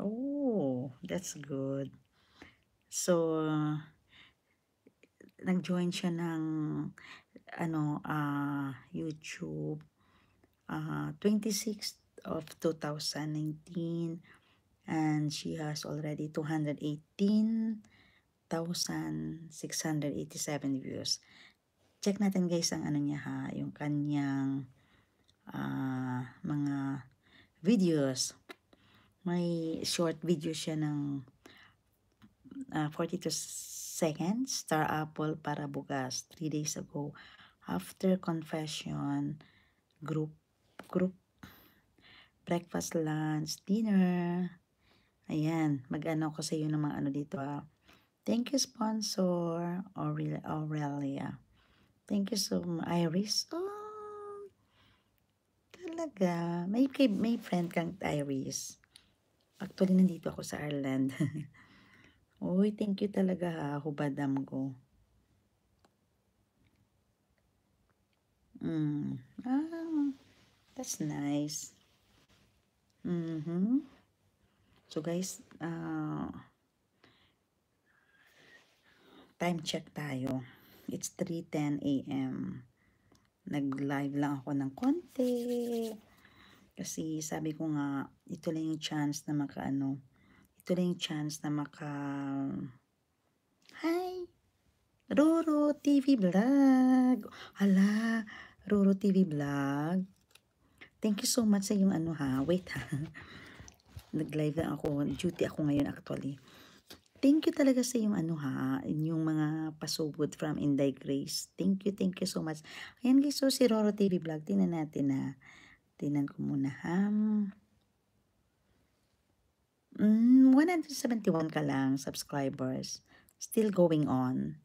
Oh, that's good. So, nag-join siya ng YouTube 26th of 2019, and she has already 218,687 views. Check natin guys ang ano niya ha, yung kanyang mga videos. May short video siya ng 42 seconds. Star apple para bukas 3 days ago. After confession, group breakfast, lunch, dinner. Ayan, mag-ano ko sa iyo ng mga ano dito Thank you, sponsor, Aurelia. Thank you so much, Iris. Oh, talaga. May friend kang Iris. Actually, nandito ako sa Ireland. Uy, thank you talaga ha, hubadam ko. That's nice. So guys, time check tayo. It's 3:10 a.m. Nag-live lang ako ng konti. Kasi sabi ko nga, ito lang yung chance na ito lang yung chance na Hi! Roro TV Vlog! Hala, Roro TV Vlog. Thank you so much sa yung wait ha. Nag-live lang ako, duty ako ngayon actually. Thank you talaga sa yung yung mga pasugod from Inday Grace. Thank you so much. Ayan guys, so si Roro TV Vlog, tingnan natin na. Tingnan ko muna 171 ka lang subscribers. Still going on.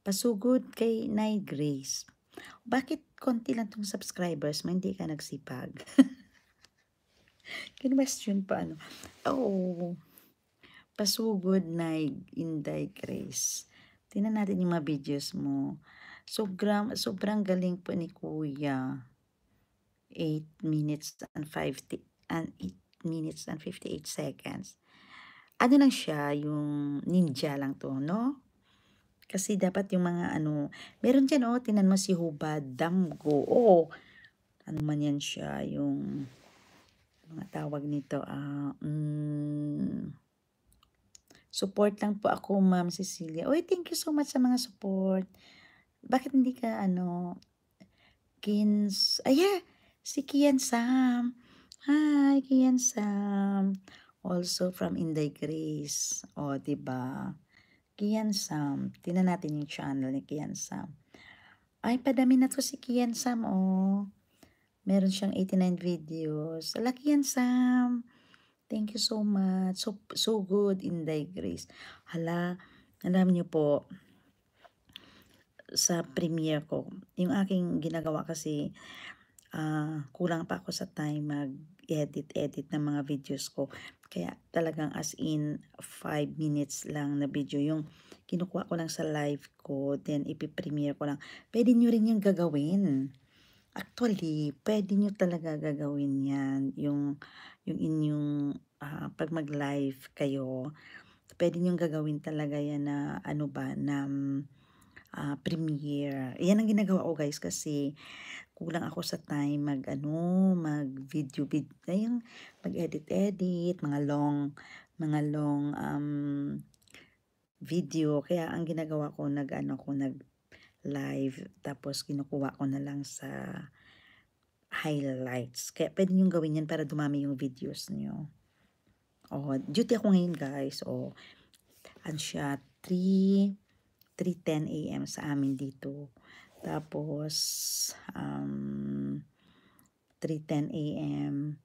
Pasugod kay Nay Grace. Bakit konti lang tong subscribers mo, hindi ka nagsipag? Kinwestiyon pa pasugod na Inday Grace. Tingnan natin yung mga videos mo. Sobrang galing po ni Kuya. 8 minutes and 58 seconds. Ano lang siya, yung ninja lang to, no? Kasi dapat yung mga meron dyan, tinan mo si Hubad Damgo. Ano man yan siya, yung mga tawag nito, support lang po ako, Ma'am Cecilia. Oy, thank you so much sa mga support. Bakit hindi ka, si Kian Sam. Hi, Kian Sam. Also from Inday Grace. Diba? Kian Sam. Tingnan natin yung channel ni Kian Sam. Ay, padami na to si Kian Sam, Meron siyang 89 videos. Ala, Kian Sam. Thank you so much. So good, Inday Grace. Hala, alam niyo po, sa premiere ko, yung aking ginagawa kasi, kulang pa ako sa time mag-edit ng mga videos ko. Kaya talagang as in 5 minutes lang na video yung kinukuha ko lang sa live ko, then ipipremiere ko lang. Pwede nyo rin yung gagawin. Actually, pwede nyo talaga gagawin yan. Yung inyong pag mag-live kayo, pwede nyo gagawin talaga yan na premiere. Yan ang ginagawa ko guys kasi kulang ako sa time mag-video, mag-edit, mga long video. Kaya ang ginagawa ko, nag-live, tapos kinukuha ko na lang sa highlights. Kaya pwede nyo gawin yan para dumami yung videos nyo. Duty ako ngayon guys. Ano siya, 3:10 a.m. sa amin dito. Tapos, 3:10 a.m.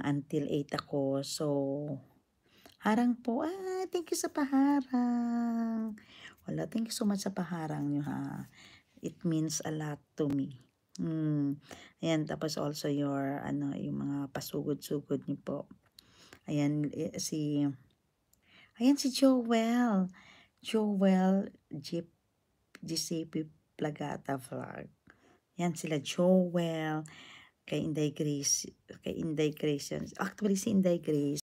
until 8 ako. So, harang po. Thank you sa paharang. Wala, thank you so much sa paharang nyo ha. It means a lot to me. Ayan, tapos also your, yung mga pasugod-sugod niyo po. Ayan, si Joel. Joel GCP Plagata Vlog. Yan sila, Joel, kay Inday Grace. Actually, si Inday Grace,